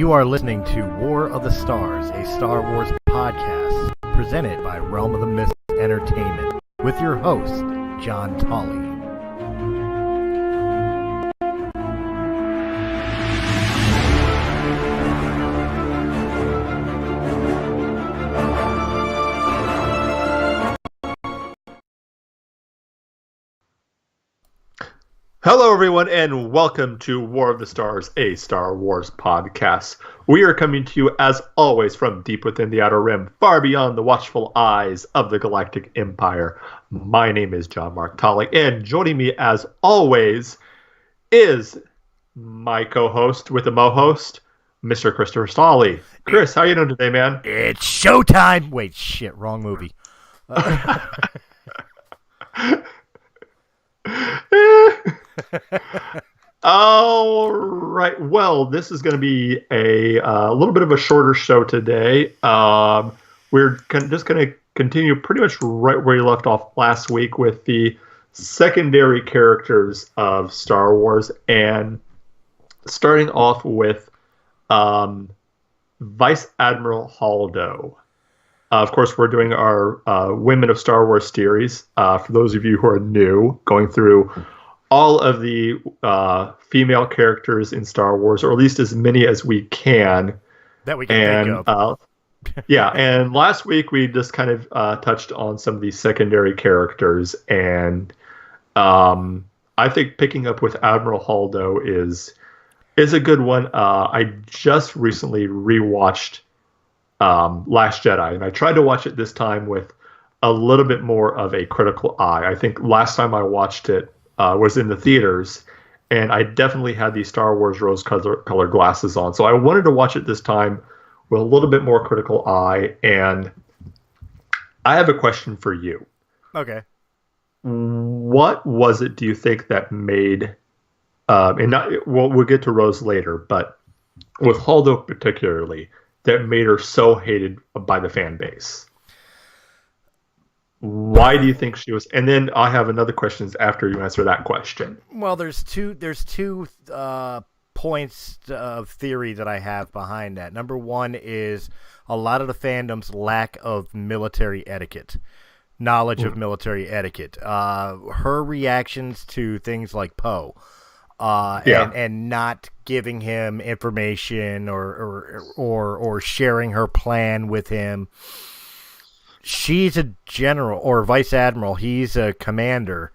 You are listening to War of the Stars, a Star Wars podcast presented by Realm of the Mist Entertainment, with your host, John Tolley. Hello, everyone, and welcome to War of the Stars, a Star Wars podcast. We are coming to you, as always, from deep within the Outer Rim, far beyond the watchful eyes of the Galactic Empire. My name is John Mark Tolley, and joining me, as always, is my co-host with the mo-host, Mr. Christopher Stolley. Chris, how you doing today, man? It's showtime! Wait, shit, wrong movie. All right. Well, this is going to be a little bit of a shorter show today. We're just going to continue pretty much right where you left off last week with the secondary characters of Star Wars, and starting off with Vice Admiral Holdo. Of course, we're doing our Women of Star Wars series. For those of you who are new, going through all of the female characters in Star Wars, or at least as many as we can. That we can think of. Yeah, and last week we just kind of touched on some of these secondary characters, and I think picking up with Admiral Holdo is a good one. I just recently rewatched Last Jedi, and I tried to watch it this time with a little bit more of a critical eye. I think last time I watched it was in the theaters, and I definitely had these Star Wars rose-colored glasses on. So I wanted to watch it this time with a little bit more critical eye, and I have a question for you. Okay. What was it, do you think, that made, we'll get to Rose later, but with Holdo particularly, that made her so hated by the fan base? Why do you think she was? And then I have another question after you answer that question. Well, there's two points of theory that I have behind that. Number one is a lot of the fandom's lack of military etiquette, knowledge of military etiquette. Her reactions to things like Poe, and not giving him information or sharing her plan with him. She's a general or vice admiral. He's a commander.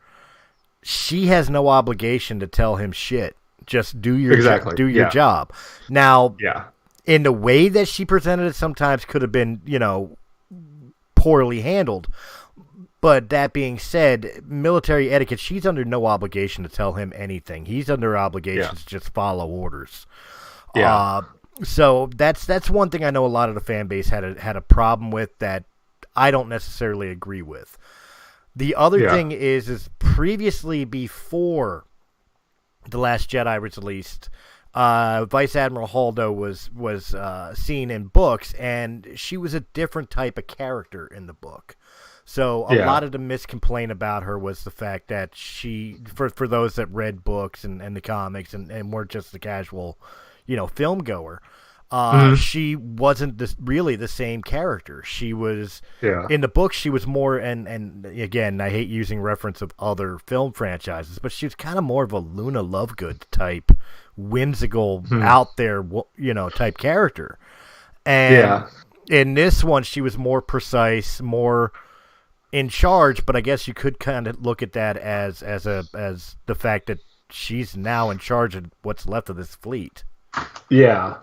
She has no obligation to tell him shit. Just do your job. Now, in the way that she presented it, sometimes could have been, poorly handled. But that being said, military etiquette, she's under no obligation to tell him anything. He's under obligation to just follow orders. Yeah. So that's one thing I know a lot of the fan base had a problem with that I don't necessarily agree with. The other thing is previously, before The Last Jedi was released, Vice Admiral Holdo was seen in books, and she was a different type of character in the book. So a lot of the miscomplaint about her was the fact that she, for those that read books and the comics and weren't just the casual, film goer, she wasn't really the same character. She was in the book. She was more, and again, I hate using reference of other film franchises, but she was kind of more of a Luna Lovegood type, whimsical, out there, type character. And in this one, she was more precise, more in charge. But I guess you could kind of look at that as the fact that she's now in charge of what's left of this fleet. Yeah.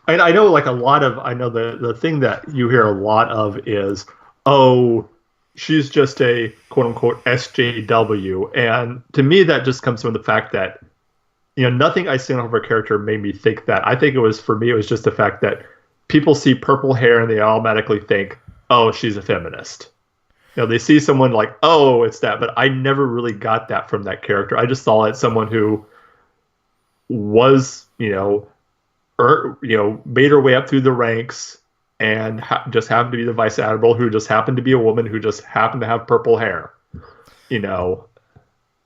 And I know the thing that you hear a lot of is, she's just a quote unquote SJW. And to me, that just comes from the fact that, nothing I seen of her character made me think that. I think it was just the fact that people see purple hair and they automatically think, oh, she's a feminist. They see someone like, oh, it's that. But I never really got that from that character. I just saw it as someone who was, made her way up through the ranks and just happened to be the vice admiral, who just happened to be a woman who just happened to have purple hair,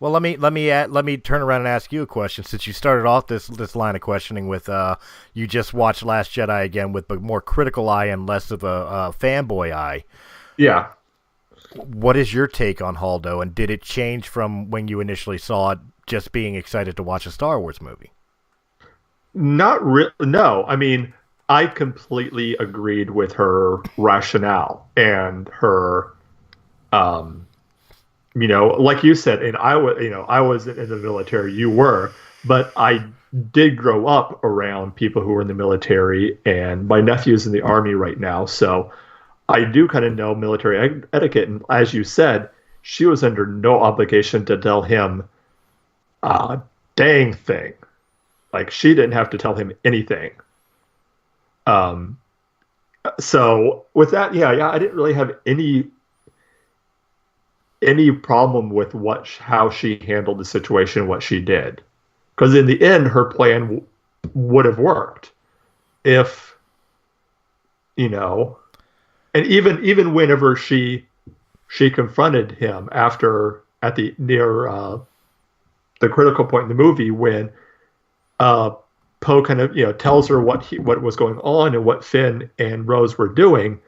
Well, let me turn around and ask you a question. Since you started off this line of questioning with you just watched Last Jedi again with a more critical eye and less of a fanboy eye. Yeah. What is your take on Holdo, and did it change from when you initially saw it, just being excited to watch a Star Wars movie? Not really. No, I mean, I completely agreed with her rationale and her, like you said, and I wasn't in the military, you were, but I did grow up around people who were in the military, and my nephew's in the Army right now, so I do kind of know military etiquette. And as you said, she was under no obligation to tell him a dang thing. Like, she didn't have to tell him anything. So with that, yeah, I didn't really have any problem with how she handled the situation, what she did, because in the end, her plan would have worked if, and even whenever she confronted him near the critical point in the movie when Poe kind of tells her what was going on and what Finn and Rose were doing,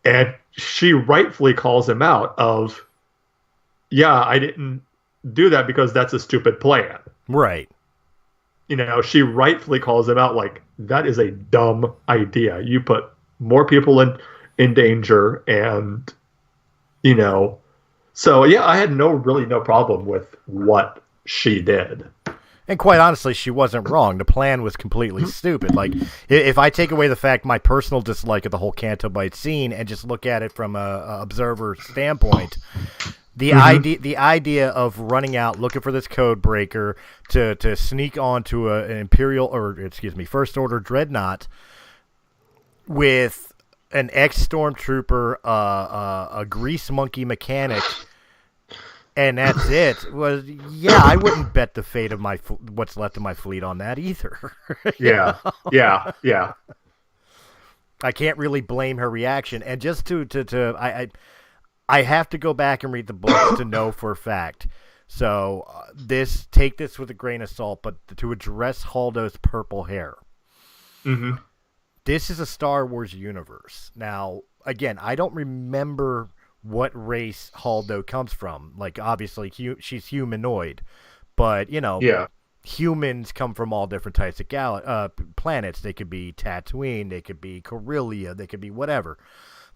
and she rightfully calls him out of, yeah, I didn't do that because that's a stupid plan. Right. She rightfully calls him out like, that is a dumb idea. You put more people in danger, and so yeah, I had no problem with what she did. And quite honestly, she wasn't wrong. The plan was completely stupid. Like, if I take away the fact, my personal dislike of the whole Canto Bight scene, and just look at it from a observer standpoint, the idea of running out looking for this code breaker to sneak onto an First Order dreadnought with an ex-stormtrooper, a grease monkey mechanic, and that's it. I wouldn't bet the fate of what's left of my fleet on that either. Yeah. I can't really blame her reaction, and just I have to go back and read the book to know for a fact. So take this with a grain of salt, but to address Holdo's purple hair. Mm-hmm. This is a Star Wars universe. Now, again, I don't remember what race Holdo comes from. Like, obviously, she's humanoid, but, humans come from all different types of planets. They could be Tatooine, they could be Corellia, they could be whatever.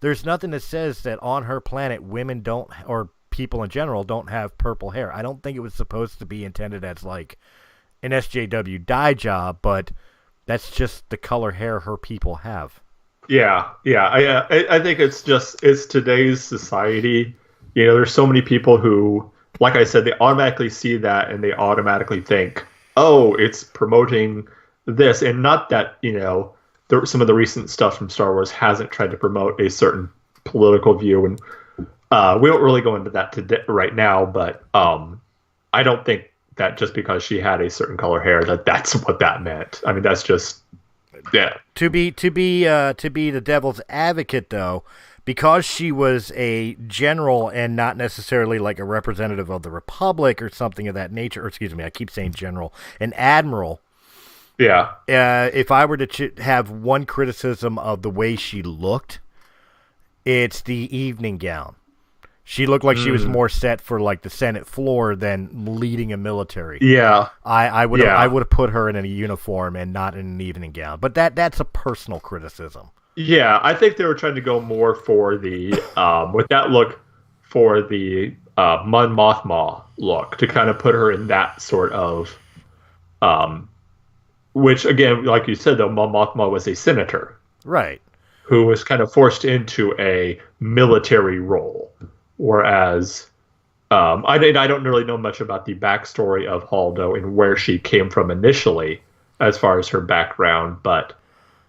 There's nothing that says that on her planet, women don't, or people in general, don't have purple hair. I don't think it was supposed to be intended as, like, an SJW dye job, but that's just the color hair her people have. Yeah. I think it's today's society. There's so many people who, like I said, they automatically see that and they automatically think, oh, it's promoting this. And not that, some of the recent stuff from Star Wars hasn't tried to promote a certain political view. And we don't really go into that today, right now. But I don't think that just because she had a certain color hair that's what that meant. I mean, that's just, yeah. To be the devil's advocate, though, because she was a general and not necessarily like a representative of the Republic or something of that nature, or excuse me, I keep saying general, an admiral. Yeah. If I were to have one criticism of the way she looked, it's the evening gown. She looked like she was more set for like the Senate floor than leading a military. Yeah. I would have put her in a uniform and not in an evening gown. But that's a personal criticism. Yeah, I think they were trying to go more for the with that look for the Mon Mothma look, to kind of put her in that sort of which again, like you said though, Mon Mothma was a senator. Right. Who was kind of forced into a military role. Whereas, I don't really know much about the backstory of Holdo and where she came from initially, as far as her background. But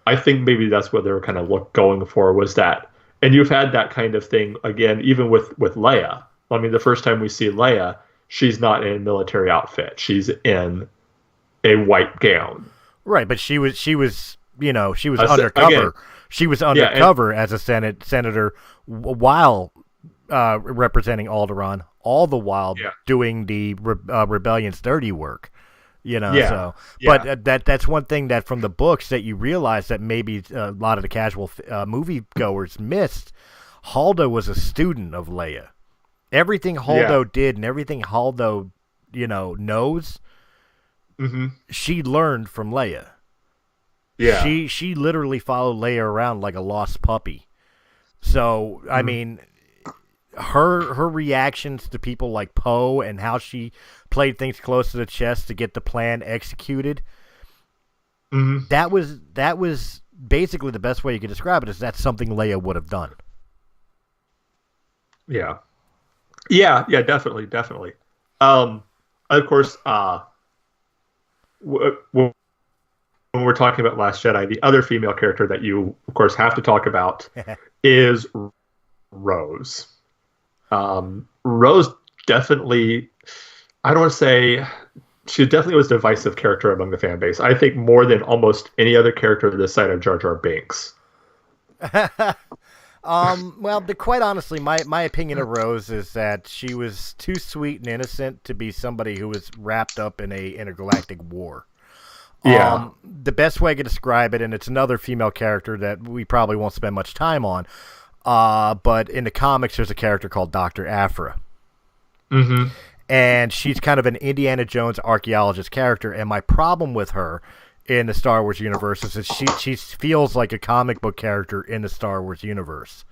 I think maybe that's what they were kind of going for, was that. And you've had that kind of thing again, even with Leia. I mean, the first time we see Leia, she's not in a military outfit; she's in a white gown. Right, but she was undercover. She was undercover as a senator while representing Alderaan, all the while doing the rebellion's dirty work. So but that's one thing that from the books that you realize that maybe a lot of the casual movie goers missed. Holdo was a student of Leia. Everything Holdo did and everything Holdo, knows, she learned from Leia. Yeah, she literally followed Leia around like a lost puppy. So I mean, her reactions to people like Poe and how she played things close to the chest to get the plan executed. That was basically the best way you could describe it. Is that's something Leia would have done. Yeah, definitely. Of course, when we're talking about Last Jedi, the other female character that you, of course, have to talk about is Rose. Rose definitely, I don't want to say, she definitely was a divisive character among the fan base. I think more than almost any other character this side of Jar Jar Binks. Well, quite honestly, my opinion of Rose is that she was too sweet and innocent to be somebody who was wrapped up in a intergalactic war. Yeah. The best way I could describe it, and it's another female character that we probably won't spend much time on, but in the comics, there's a character called Dr. Aphra. And she's kind of an Indiana Jones archaeologist character, and my problem with her in the Star Wars universe is that she feels like a comic book character in the Star Wars universe.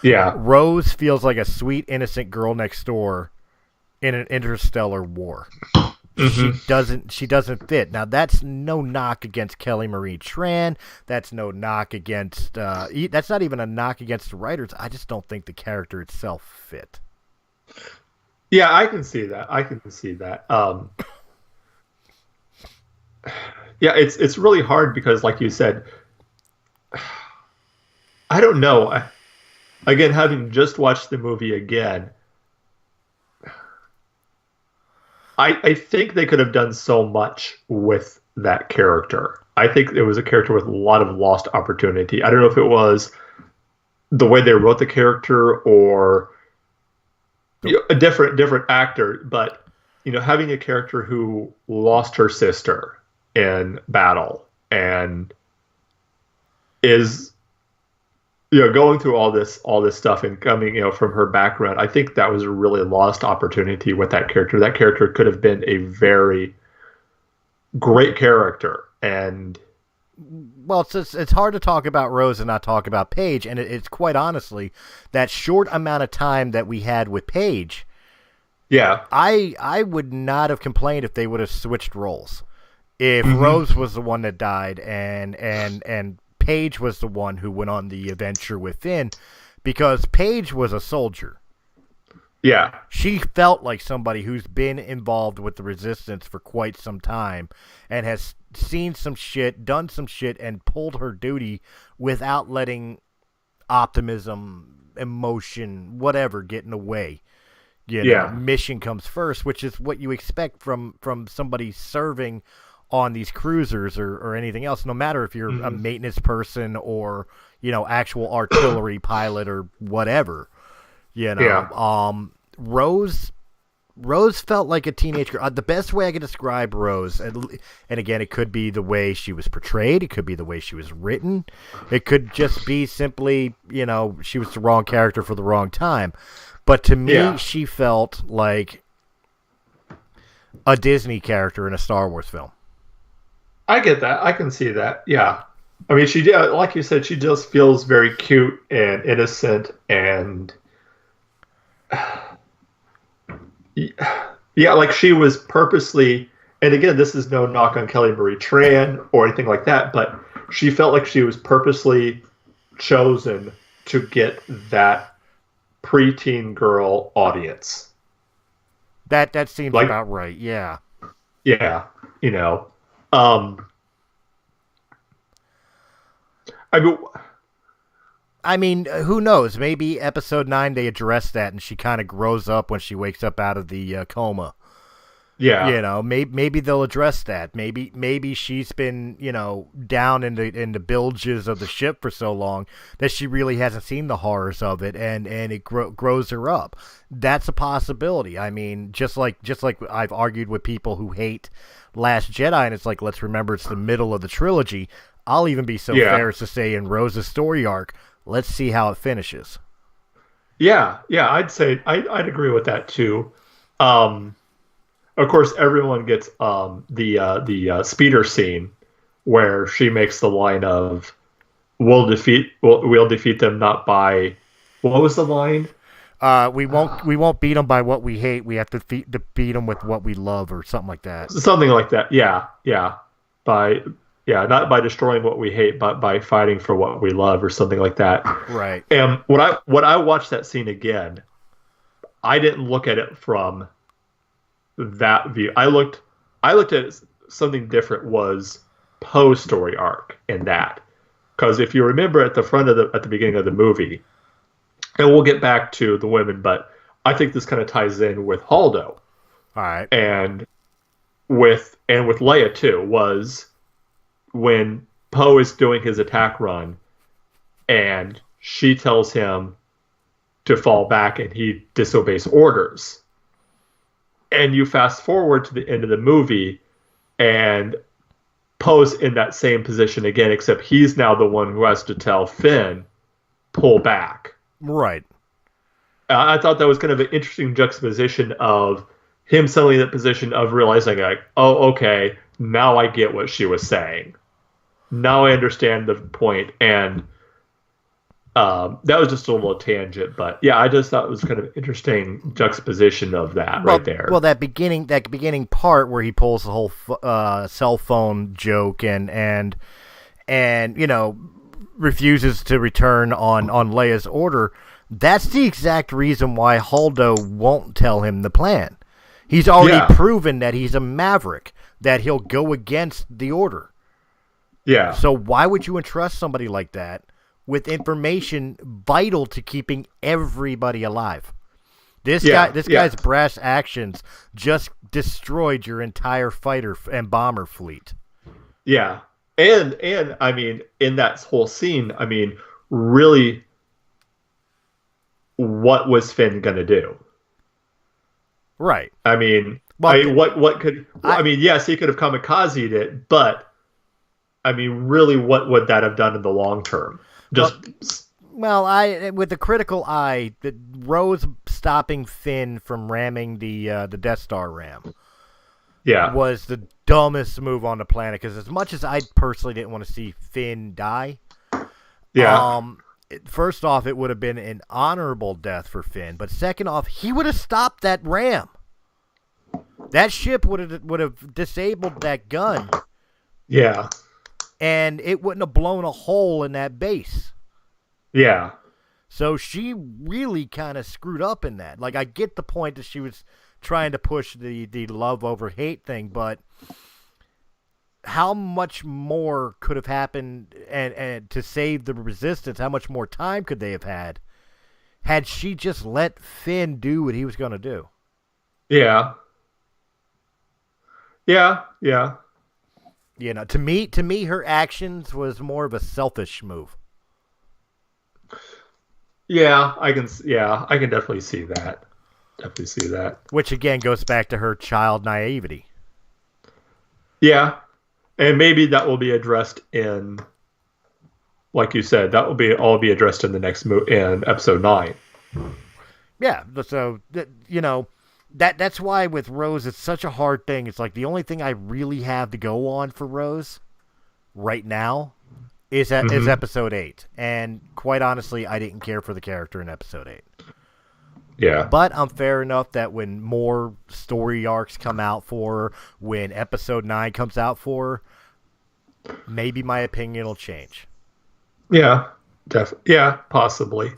Yeah. Rose feels like a sweet, innocent girl next door in an interstellar war. She doesn't fit. Now, that's no knock against Kelly Marie Tran. That's no knock against that's not even a knock against the writers. I just don't think the character itself fit. Yeah, I can see that. Yeah, it's really hard because, like you said, I don't know. Again, having just watched the movie again, I think they could have done so much with that character. I think it was a character with a lot of lost opportunity. I don't know if it was the way they wrote the character or a different actor, but having a character who lost her sister in battle and is going through all this stuff and coming from her background, I think that was a really lost opportunity with that character. That character could have been a very great character. And well, it's hard to talk about Rose and not talk about Paige, and it's quite honestly that short amount of time that we had with Paige. Yeah, I would not have complained if they would have switched roles. If Rose was the one that died and Paige was the one who went on the adventure with Finn, because Paige was a soldier. Yeah. She felt like somebody who's been involved with the Resistance for quite some time and has seen some shit, done some shit, and pulled her duty without letting optimism, emotion, whatever get in the way. Mission comes first, which is what you expect from somebody serving on these cruisers or anything else, no matter if you're a maintenance person or, actual artillery pilot or whatever, Rose felt like a teenage girl. The best way I could describe Rose, and again, it could be the way she was portrayed, it could be the way she was written, it could just be simply, she was the wrong character for the wrong time. But to me, she felt like a Disney character in a Star Wars film. I get that. I can see that. Yeah. I mean, she, like you said, she just feels very cute and innocent and like she was purposely, and again, this is no knock on Kelly Marie Tran or anything like that, but she felt like she was purposely chosen to get that preteen girl audience. That seems about right. Yeah. Yeah. I mean, who knows? Maybe episode 9 they address that, and she kind of grows up when she wakes up out of the coma. Yeah. You know, maybe they'll address that. Maybe she's been, you know, down in the bilges of the ship for so long that she really hasn't seen the horrors of it, and it grows her up. That's a possibility. I mean, just like I've argued with people who hate Last Jedi, and it's like, let's remember it's the middle of the trilogy. I'll even be so fair as to say in Rose's story arc, let's see how it finishes. Yeah, I'd say I'd agree with that too. Of course, everyone gets the speeder scene where she makes the line of we'll defeat them not by, what was the line? We won't beat them by what we hate. We have to beat them with what we love, or something like that. Something like that. Yeah. Not by destroying what we hate, but by fighting for what we love, or something like that. Right. And when I watched that scene again, I didn't look at it from that view. I looked at something different, was Poe's story arc in that. Because if you remember at the beginning of the movie, and we'll get back to the women, but I think this kind of ties in with Holdo. All right. And with Leia too, was when Poe is doing his attack run and she tells him to fall back and he disobeys orders. And you fast forward to the end of the movie and Poe's in that same position again, except he's now the one who has to tell Finn, pull back. Right. I thought that was kind of an interesting juxtaposition of him suddenly in that position of realizing, like, oh, okay, now I get what she was saying. Now I understand the point. And that was just a little tangent, but yeah, I just thought it was kind of interesting juxtaposition of that right there. Well, that beginning part where he pulls the whole cell phone joke and you know, refuses to return on Leia's order. That's the exact reason why Holdo won't tell him the plan. He's already proven that he's a maverick, that he'll go against the order. Yeah. So why would you entrust somebody like that with information vital to keeping everybody alive? This guy's brash actions just destroyed your entire fighter and bomber fleet. Yeah. And I mean, in that whole scene, I mean, really, what was Finn gonna do? Right. I mean, what could? I mean, yes, he could have kamikazed it, but I mean, really, what would that have done in the long term? With the critical eye, that Rose stopping Finn from ramming the Death Star ram, was the dumbest move on the planet. Because as much as I personally didn't want to see Finn die, first off, it would have been an honorable death for Finn. But second off, he would have stopped that ram. That ship would have disabled that gun. Yeah. And it wouldn't have blown a hole in that base. Yeah. So she really kind of screwed up in that. Like, I get the point that she was trying to push the love over hate thing, but how much more could have happened and to save the Resistance, how much more time could they have had she just let Finn do what he was going to do? Yeah. Yeah. You know, to me, her actions was more of a selfish move. Yeah, I can definitely see that. Which again goes back to her child naivety. Yeah, and maybe that will be addressed in, like you said, that will all be addressed in the next in episode 9. Yeah, so you know. That's why with Rose, it's such a hard thing. It's like the only thing I really have to go on for Rose right now is episode 8. And quite honestly, I didn't care for the character in episode 8. Yeah. But I'm fair enough that when more story arcs come out for her, when episode 9 comes out for her, maybe my opinion will change. Yeah, definitely. Yeah, possibly.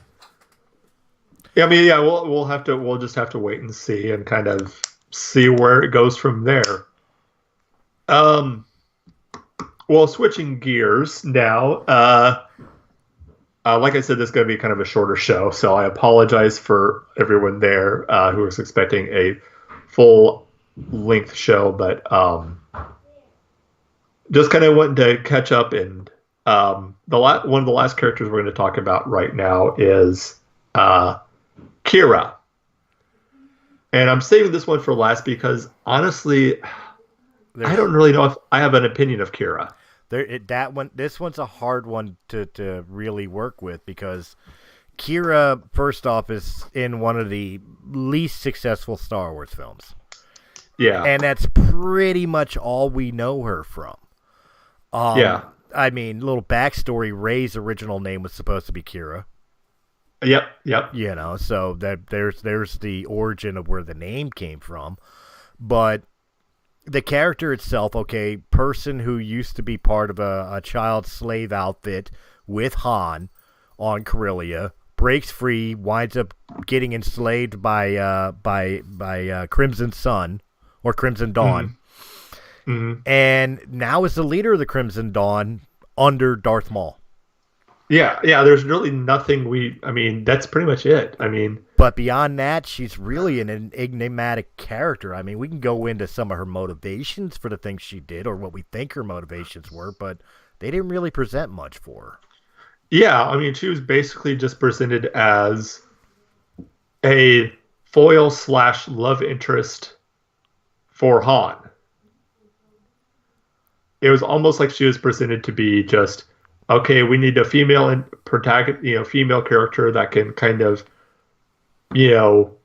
Yeah, I mean, yeah, we'll just have to wait and see and kind of see where it goes from there. Well, switching gears now, like I said, this is going to be kind of a shorter show, so I apologize for everyone there who was expecting a full length show, but just kind of wanting to catch up. And one of the last characters we're going to talk about right now is Kira. And I'm saving this one for last because honestly, I don't really know if I have an opinion of Kira. This one's a hard one to really work with because Kira, first off, is in one of the least successful Star Wars films. Yeah. And that's pretty much all we know her from. Yeah. I mean, little backstory, Rey's original name was supposed to be Kira. Yep. You know, so there's the origin of where the name came from. But the character itself, okay, person who used to be part of a child slave outfit with Han on Corellia, breaks free, winds up getting enslaved by Crimson Sun or Crimson Dawn, and now is the leader of the Crimson Dawn under Darth Maul. Yeah. There's really nothing that's pretty much it. But beyond that, she's really an enigmatic character. I mean, we can go into some of her motivations for the things she did or what we think her motivations were, but they didn't really present much for her. Yeah, she was basically just presented as a foil / love interest for Han. It was almost like she was presented to be just, okay, we need a female protagonist, female character that can kind of, be along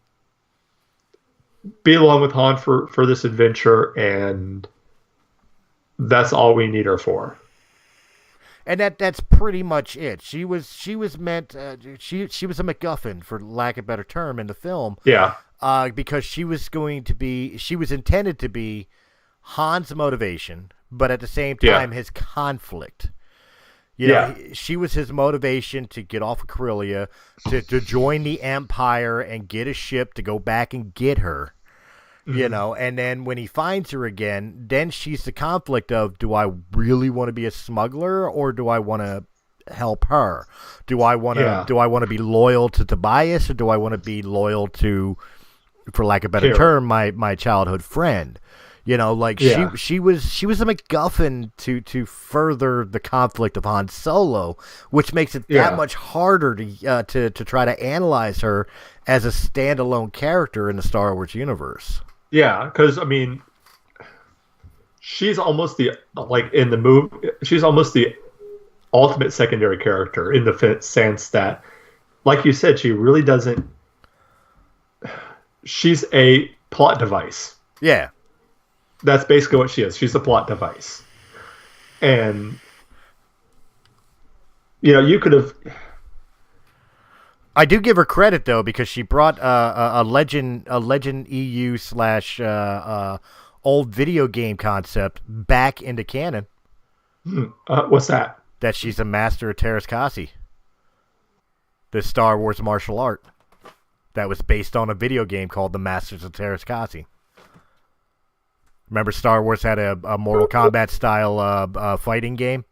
with Han for this adventure, and that's all we need her for. And that's pretty much it. She was meant she was a MacGuffin, for lack of a better term, in the film. Yeah. Because she was intended to be Han's motivation, but at the same time his conflict. You know, she was his motivation to get off of Corellia, to join the Empire and get a ship to go back and get her. You know, and then when he finds her again, then she's the conflict of, do I really want to be a smuggler or do I want to help her? Do I want to be loyal to Tobias or do I want to be loyal to, for lack of a better term, my childhood friend? You know, like she was a MacGuffin to further the conflict of Han Solo, which makes it that much harder to try to analyze her as a standalone character in the Star Wars universe. Yeah, because she's almost in the movie, she's almost the ultimate secondary character in the sense that, like you said, she really doesn't. She's a plot device. Yeah. That's basically what she is. She's a plot device. And, you could have. I do give her credit, though, because she brought a Legend EU / old video game concept back into canon. What's that? That she's a master of Teräs Käsi. The Star Wars martial art that was based on a video game called The Masters of Teräs Käsi. Remember Star Wars had a Mortal Kombat style fighting game?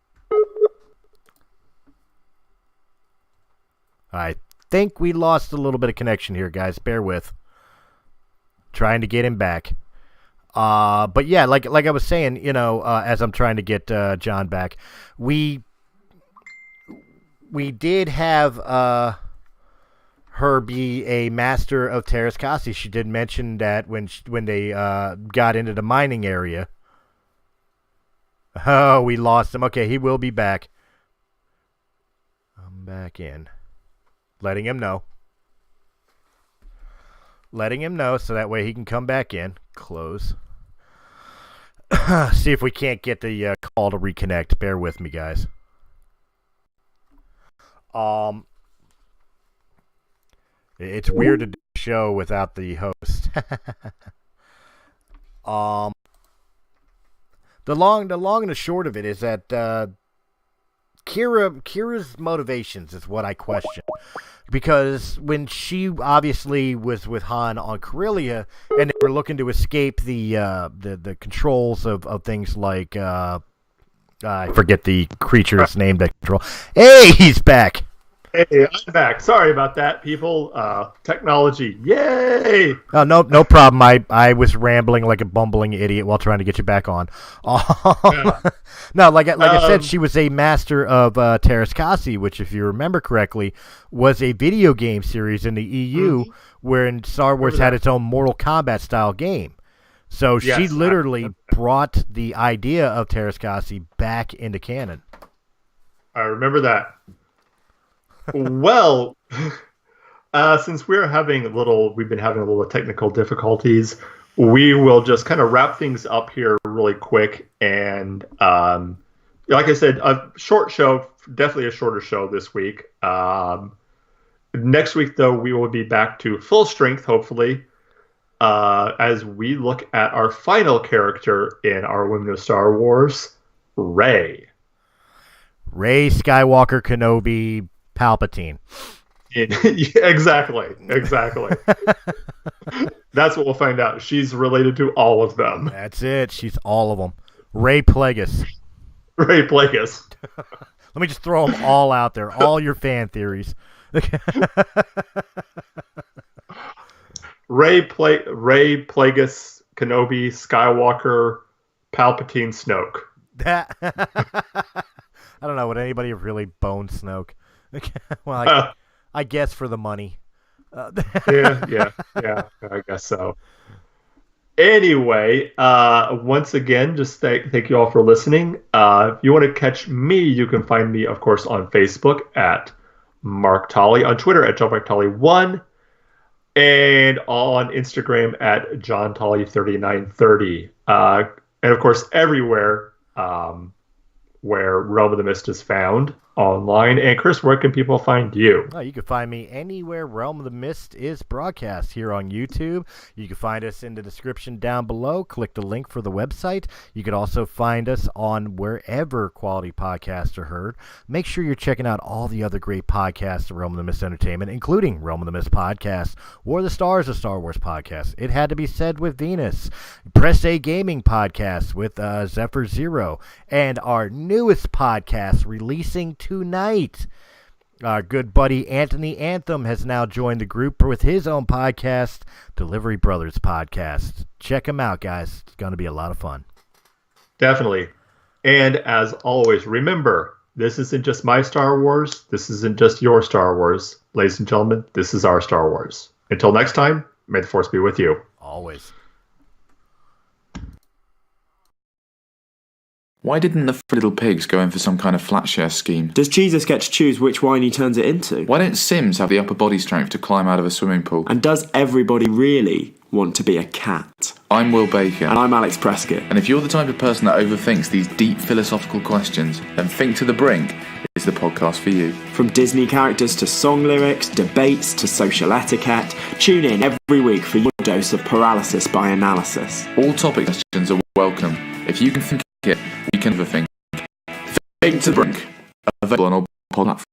I think we lost a little bit of connection here, guys. Bear with. Trying to get him back. But yeah, like I was saying, as I'm trying to get John back, we did have her be a master of Teräs Käsi. She did mention that when they got into the mining area. Oh, we lost him. Okay, he will be back. I'm back in. Letting him know so that way he can come back in. Close. See if we can't get the call to reconnect. Bear with me, guys. It's weird to do a show without the host. The long and the short of it is that Kira's motivations is what I question. Because when she obviously was with Han on Corellia and they were looking to escape the controls of things like I forget the creature's name that control. Hey, he's back. Hey, I'm back. Sorry about that, people. Technology, yay! No problem. I was rambling like a bumbling idiot while trying to get you back on. No, like I said, she was a master of Terras Kasi, which, if you remember correctly, was a video game series in the EU, wherein Star Wars had its own Mortal Kombat style game. So she literally brought the idea of Terras Kasi back into canon. I remember that. Well, since we've been having a little technical difficulties, we will just kind of wrap things up here really quick. And like I said, a short show, definitely a shorter show this week. Next week, though, we will be back to full strength, hopefully, as we look at our final character in our Women of Star Wars, Rey. Rey Skywalker Kenobi Palpatine. Yeah, exactly. That's what we'll find out. She's related to all of them. That's it. She's all of them. Rey Plagueis. Rey Plagueis. Let me just throw them all out there. All your fan theories. Rey Plagueis, Kenobi, Skywalker, Palpatine, Snoke. I don't know. Would anybody have really boned Snoke? Well, I guess for the money. Yeah. I guess so. Anyway, once again, just thank you all for listening. If you want to catch me, you can find me, of course, on Facebook at Mark Tolley, on Twitter at JohnMarkTolley1, and on Instagram at JohnTolley3930. And of course, everywhere where Realm of the Mist is found online. And Chris, where can people find you? You can find me anywhere Realm of the Mist is broadcast, here on YouTube. You can find us in the description down below. Click the link for the website. You can also find us on wherever quality podcasts are heard. Make sure you're checking out all the other great podcasts of Realm of the Mist Entertainment, including Realm of the Mist Podcast, War of the Stars, a Star Wars podcast, It Had to Be Said with Venus, Press A Gaming Podcast with Zephyr Zero, and our newest podcast releasing tonight. Our good buddy Anthony Anthem has now joined the group with his own podcast, Delivery Brothers Podcast. Check him out, guys. It's going to be a lot of fun. Definitely. And as always, remember, this isn't just my Star Wars. This isn't just your Star Wars. Ladies and gentlemen, this is our Star Wars. Until next time, may the Force be with you. Always. Why didn't the Little Pigs go in for some kind of flat share scheme? Does Jesus get to choose which wine he turns it into? Why don't Sims have the upper body strength to climb out of a swimming pool? And does everybody really want to be a cat? I'm Will Baker. And I'm Alex Prescott. And if you're the type of person that overthinks these deep philosophical questions, then Think to the Brink is the podcast for you. From Disney characters to song lyrics, debates to social etiquette, tune in every week for your dose of paralysis by analysis. All topic questions are welcome. If you can think it, we can overthink. Think to the Brink. Available on all platforms.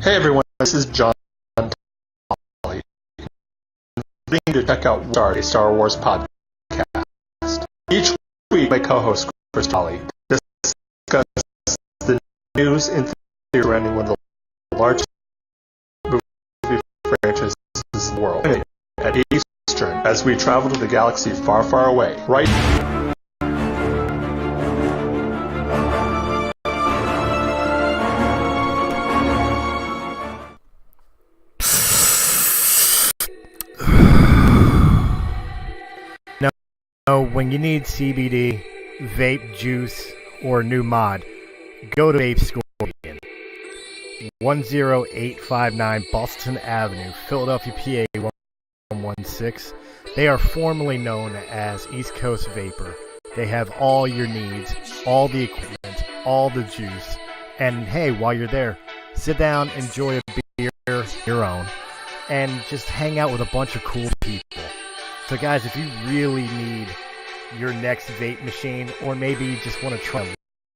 Hey everyone, this is John Tolley. To check out a Star Wars podcast. Each week, my co-host Chris Tolley discusses the news and theory surrounding one of the largest movie franchises in the world. At Eastern, as we travel to the galaxy far, far away, right? When you need CBD, vape juice, or new mod, go to Vape Scorpion. 10859 Boston Avenue, Philadelphia, PA 116. They are formerly known as East Coast Vapor. They have all your needs, all the equipment, all the juice. And hey, while you're there, sit down, enjoy a beer, your own, and just hang out with a bunch of cool people. So guys, if you really need your next vape machine, or maybe you just want to try a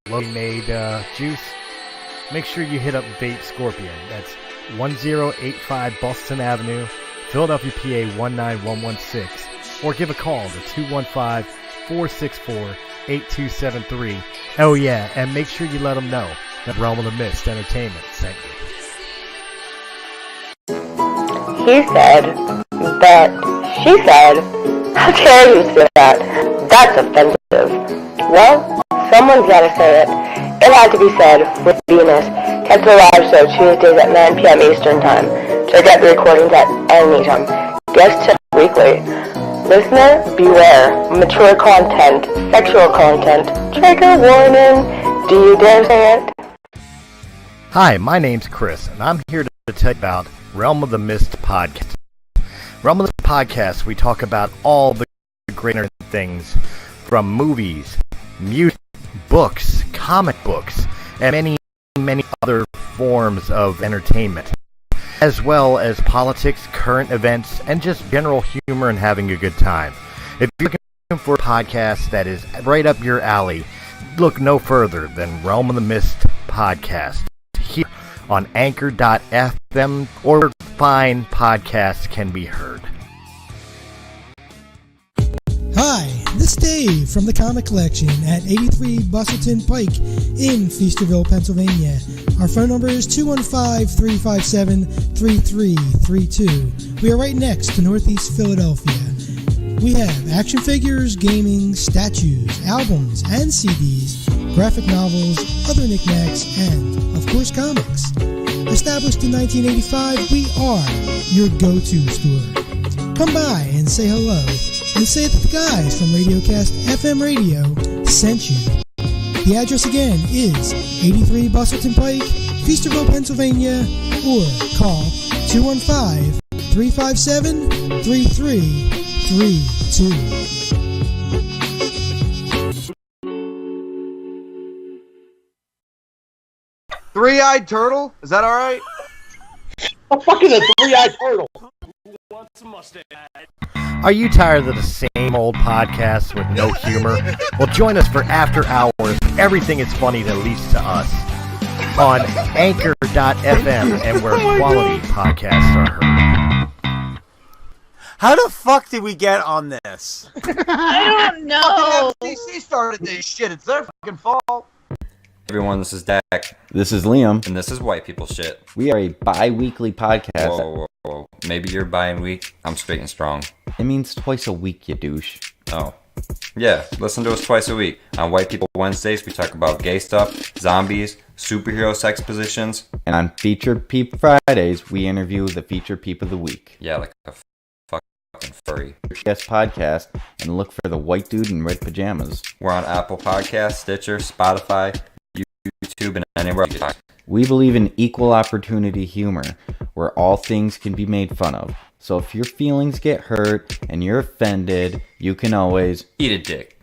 locally made juice, make sure you hit up Vape Scorpion. That's 1085 Boston Avenue, Philadelphia, PA 19116. Or give a call to 215-464-8273. Oh yeah, and make sure you let them know The Realm of the Mist Entertainment segment. He said, but she said, how dare you say that? That's offensive. Well, someone's gotta say it. It had to be said with Venus. Catch the live show Tuesdays at 9 p.m. Eastern Time. Check out the recordings at any time. Guest Tip Weekly. Listener, beware. Mature content, sexual content, trigger warning. Do you dare say it? Hi, my name's Chris, and I'm here to tell you about Realm of the Mist podcast. Realm of the Mist podcast, we talk about all the greater things from movies, music, books, comic books, and many other forms of entertainment, as well as politics, current events, and just general humor and having a good time. If you're looking for a podcast that is right up your alley, look no further than Realm of the Mist podcast here on Anchor.fm or fine podcasts can be heard. Hi, this is Dave from the Comic Collection at 83 Bustleton Pike in Feasterville, Pennsylvania. Our phone number is 215-357-3332. We are right next to Northeast Philadelphia. We have action figures, gaming, statues, albums, and CDs, graphic novels, other knickknacks, and, of course, comics. Established in 1985, we are your go-to store. Come by and say hello, and say that the guys from Radiocast FM Radio sent you. The address again is 83 Bustleton Pike, Feasterville, Pennsylvania, or call 215-357-3332. Three-eyed turtle? Is that alright? What the fuck is a three-eyed turtle? Are you tired of the same old podcasts with no humor? Well, join us for After Hours. Everything is funny, at least to us, on Anchor.fm and where quality podcasts are heard. How the fuck did we get on this? I don't know. FCC started this shit. It's their fucking fault. Everyone, this is Dak. This is Liam. And this is White People Shit. We are a bi-weekly podcast. Whoa. Maybe you're bi-week. I'm straight and strong. It means twice a week, you douche. Oh. Yeah, listen to us twice a week. On White People Wednesdays, we talk about gay stuff, zombies, superhero sex positions. And on Featured Peep Fridays, we interview the Featured Peep of the Week. Yeah, like a fucking furry. Guest podcast, and look for the white dude in red pajamas. We're on Apple Podcasts, Stitcher, Spotify, YouTube, and anywhere else. We believe in equal opportunity humor, where all things can be made fun of. So if your feelings get hurt and you're offended, you can always eat a dick.